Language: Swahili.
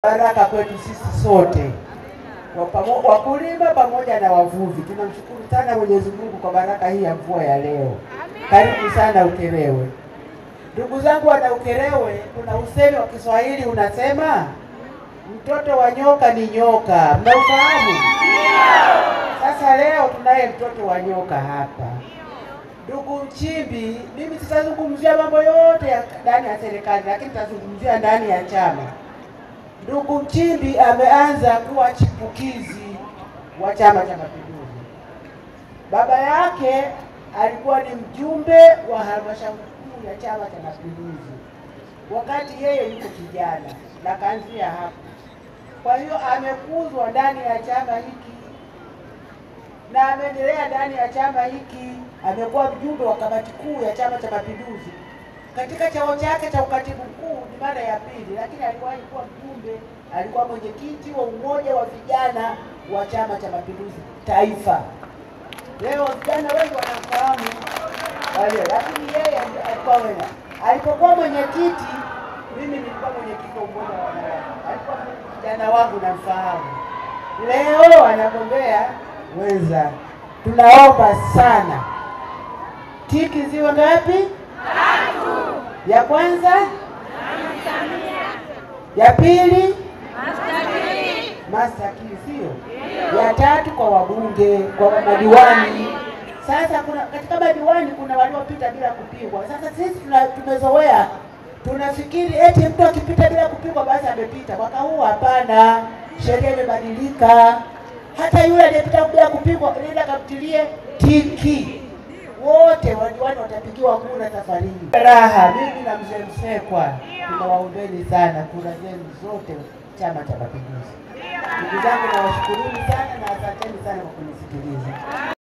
Baraka kwetu sisi sote, wakulima pamoja na wavuvi. Tunamshukuru sana Mwenyezi Mungu kwa baraka hii ya mvua ya leo. Karibu sana Ukerewe. Ndugu zangu wana Ukerewe, kuna usemi wa Kiswahili unasema mtoto wa nyoka ni nyoka. Mnaufahamu? Sasa leo tunaye mtoto wa nyoka hapa. Ndugu Nchimbi, mimi sitazungumzia mambo yote ya ndani ya serikali, lakini nitazungumzia ndani ya chama. Ndugu Nchimbi ameanza kuwa chipukizi wa Chama cha Mapinduzi. Baba yake alikuwa ni mjumbe wa halmashauri kuu ya Chama cha Mapinduzi wakati yeye yuko kijana, na kaanzia hapo. Kwa hiyo amekuzwa ndani ya chama hiki na ameendelea ndani ya chama hiki. Amekuwa mjumbe wa kamati kuu ya Chama cha Mapinduzi. Katika chao chake cha ukatibu mkuu ni mara ya pili, lakini aliwahi kuwa mjumbe, alikuwa mwenyekiti wa umoja wa vijana wa Chama cha Mapinduzi Taifa. Leo vijana wengi wanafahamu wale, lakini yeye alikuwa wewe. Alipokuwa mwenyekiti, mimi nilikuwa mwenyekiti wa umoja wa wanawake. Alikuwa vijana wangu namfahamu. Leo anagombea wenza. Tunaomba sana tiki ziwe ngapi? 3. Ya kwanza, ya pili, Master Key, sio? Ya 3 kwa wabunge, kwa madiwani. Sasa katika madiwani kuna waliopita bila kupigwa. Sasa sisi tumezoea, tunafikiri eti mtu akipita bila kupigwa basi amepita. Mwaka huu hapana, sheria imebadilika. Hata yule aliyepita bila kupigwa nenda kamtilie tiki. Wote wadiwani watapigiwa kura safari hii. Raha, mimi na mzee Msekwa tunawaombeni sana kura zenu zote Chama cha Mapinduzi. Ndugu zangu, nawashukuruni sana na asanteni sana kwa kunisikiliza.